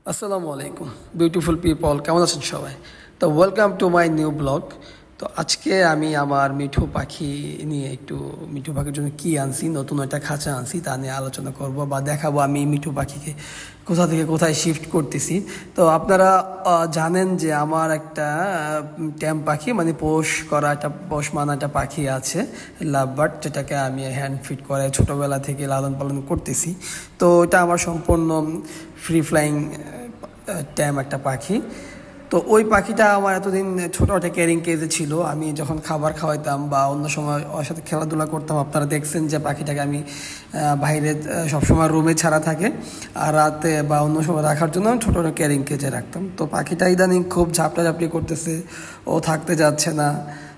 আসসালামু আলাইকুম beautiful people, কেমন আছেন সবাই? তো welcome to my new blog. তো আজকে আমি আমার মিঠু পাখি নিয়ে মিঠু পাখির জন্য কী আনছি, নতুন একটা খাঁচা আনছি, তা নিয়ে আলোচনা করব বা দেখাবো আমি মিঠু পাখিকে কোথা থেকে কোথায় শিফট করতেছি। তো আপনারা জানেন যে আমার একটা ট্যাম পাখি, মানে পোষ মানা একটা পাখি আছে, লাভ বার্ড, যেটাকে আমি হ্যান্ড ফিট করে ছোটোবেলা থেকে লালন পালন করতেছি। তো এটা আমার সম্পূর্ণ ফ্রি ফ্লাইং ট্যাম একটা পাখি। তো ওই পাখিটা আমার এতদিন ছোটো একটা ক্যারিং কেজে ছিল। আমি যখন খাবার খাওয়াইতাম বা অন্য সময় ওর সাথে খেলাধুলা করতাম, আপনারা দেখছেন যে পাখিটাকে আমি বাইরে সবসময় রুমে ছাড়া থাকে, আর রাতে বা অন্য সময় রাখার জন্য আমি ছোটো একটা ক্যারিং কেজে রাখতাম। তো পাখিটা ইদানিং খুব ঝাপটাঝাপটি করতেছে, ও থাকতে যাচ্ছে না।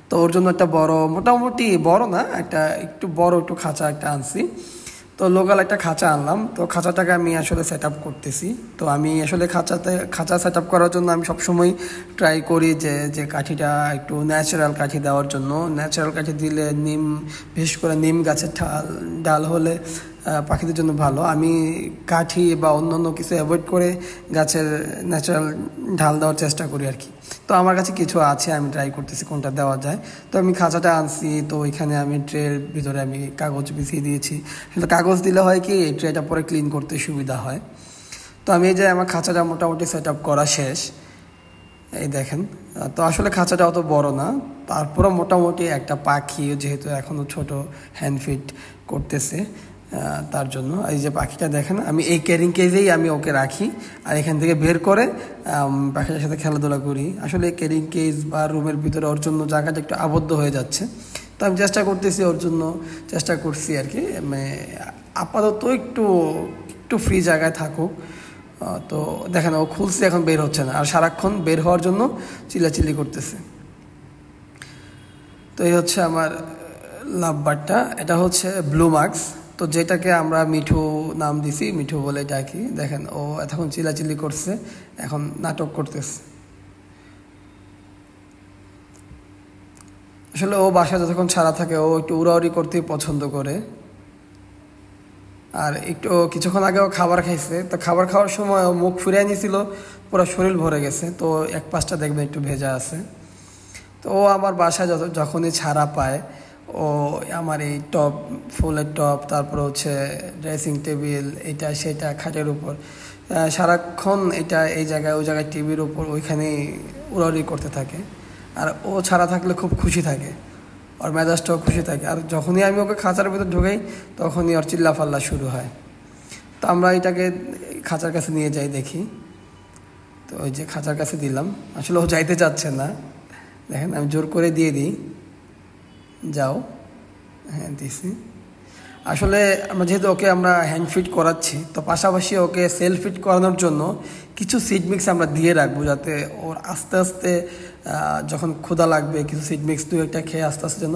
তো ওর জন্য একটা মোটামুটি বড় না, একটু বড় খাঁচা একটা আনছি। তো লোকাল একটা খাঁচা আনলাম। তো খাঁচাটাকে আমি আসলে সেট আপ করতেছি। তো আমি আসলে খাঁচা সেট আপ করার জন্য আমি সবসময় ট্রাই করি যে কাঠিটা একটু ন্যাচারাল কাঠি দেওয়ার জন্য। ন্যাচারাল কাঠি দিলে বিশেষ করে নিম গাছের ডাল হলে পাখিদের জন্য ভালো। আমি কাঠি বা অন্য কিছু অ্যাভয়েড করে গাছের ন্যাচারাল ঢাল দেওয়ার চেষ্টা করি আর কি। তো আমার কাছে কিছু আছে, আমি ট্রাই করতেছি কোনটা দেওয়া যায়। তো আমি খাঁচাটা আনছি, তো ওইখানে আমি ট্রের ভিতরে আমি কাগজ বিছিয়ে দিয়েছি। কিন্তু কাগজ দিলে হয় কি, এই ট্রেটা পরে ক্লিন করতে সুবিধা হয়। তো আমি এই যে আমার খাঁচাটা মোটামুটি সেট আপ করা শেষ, এই দেখেন। তো আসলে খাঁচাটা অত বড় না, তারপরও মোটামুটি একটা পাখি, যেহেতু এখনও ছোট, হ্যান্ড ফিট করতেছে, তার জন্য এই যে পাখিটা দেখেন, আমি এই ক্যারিং কেজেই আমি ওকে রাখি, আর এখান থেকে বের করে পাখিটার সাথে খেলাধুলা করি। আসলে ক্যারিং কেজ বা রুমের ভিতরে ওর জন্য জায়গাটা একটু আবদ্ধ হয়ে যাচ্ছে। তো আমি চেষ্টা করছি আর কি, মানে আপাতত একটু ফ্রি জায়গায় থাকুক। তো দেখেন, ও খুলছে, এখন বের হচ্ছে না, আর সারাক্ষণ বের হওয়ার জন্য চিল্লাচিল্লি করতেছে। তো এই হচ্ছে আমার লাভ বার্ডটা, এটা হচ্ছে ব্লু মার্কস। তো যেটাকে আমরা মিঠু নাম দিছি, মিঠু বলে ডাকি। দেখেন, ও এতক্ষণ চিল্লাচিল্লি করছে, এখন নাটক করতেছে। আসলে ও বাসায় যতক্ষণ ছাড়া থাকে, ও একটু উড়াউড়ি করতেই পছন্দ করে। আর কিছুক্ষণ আগেও খাবার খাইছে, তো খাবার খাওয়ার সময় ও মুখ ফিরিয়ে নিয়েছিল, পুরো শরীর ভরে গেছে। তো এক পাশটা দেখবেন একটু ভেজা আছে। তো ও আমার বাসায় যখনই ছাড়া পায়, ও আমার এই ফুলের টপ, তারপর হচ্ছে ড্রেসিং টেবিল, এটা সেটা খাটের উপর, সারাক্ষণ এই জায়গায় ওই জায়গায় টিভির উপর ওইখানেই উড়াউড়ি করতে থাকে। আর ও ছাড়া থাকলে খুব খুশি থাকে, ওর মেজাজটাও খুশি থাকে। আর যখনই আমি ওকে খাঁচার ভিতর ঢুকাই, তখনই ওর চিল্লাফাল্লা শুরু হয়। তো আমরা এটাকে খাঁচার কাছে নিয়ে যাই, দেখি। তো ওই যে খাঁচার কাছে দিলাম, আসলে ও যাইতে চাচ্ছে না। দেখেন, আমি জোর করে দিয়ে দিই, যাও। হ্যাঁ, দিছি। আসলে যেহেতু ওকে আমরা হ্যান্ড ফিট করাচ্ছি, তো পাশাপাশি ওকে সেলফ ফিট করানোর জন্য কিছু সিড মিক্স আমরা দিয়ে রাখবো, যাতে ওর আস্তে আস্তে যখন ক্ষুধা লাগবে, কিছু সিড মিক্স দু একটা খেয়ে আস্তে আস্তে যেন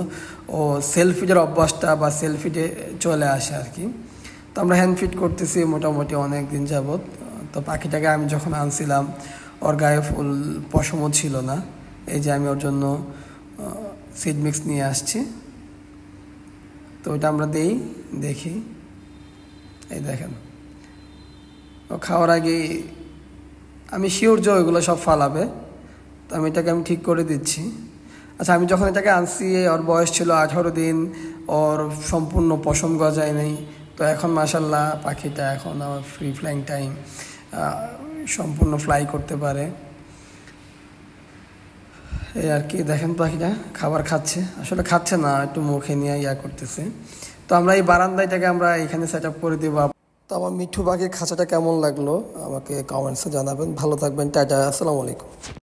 ও সেলফ ফিটের অভ্যাসটা বা সেলফ ফিটে চলে আসে আর কি। তো আমরা হ্যান্ড ফিট করতেছি মোটামুটি অনেক দিন যাবৎ। তো পাখিটাকে আমি যখন আনছিলাম, ওর গায়ে ফুল পশমও ছিল না। এই যে আমি ওর জন্য সিড মিক্স নিয়ে আসছি, তো ওইটা আমরা দেখি। এই দেখেন, ও খাওয়ার আগে আমি শিওর যে ওইগুলো সব ফালাবে। তো এটাকে আমি ঠিক করে দিচ্ছি। আচ্ছা, আমি যখন এটাকে আনছি, ওর বয়স ছিল 18 দিন, ওর সম্পূর্ণ পশম গজায় নেই। তো এখন মাশাল্লাহ পাখিটা এখন আমার ফ্রি ফ্লাইং টাইম, সম্পূর্ণ ফ্লাই করতে পারে। এই আর কি, দেখেন পাখিটা খাবার খাচ্ছে, আসলে খাচ্ছে না, একটু মুখে নিয়ে করতেছে। তো আমরা এই বারান্দাটাকে আমরা এখানে সেট আপ করে দেবো। তো আমার মিঠু পাখির খাঁচাটা কেমন লাগলো আমাকে কমেন্টসে জানাবেন। ভালো থাকবেন, টাটা, আসসালামু আলাইকুম।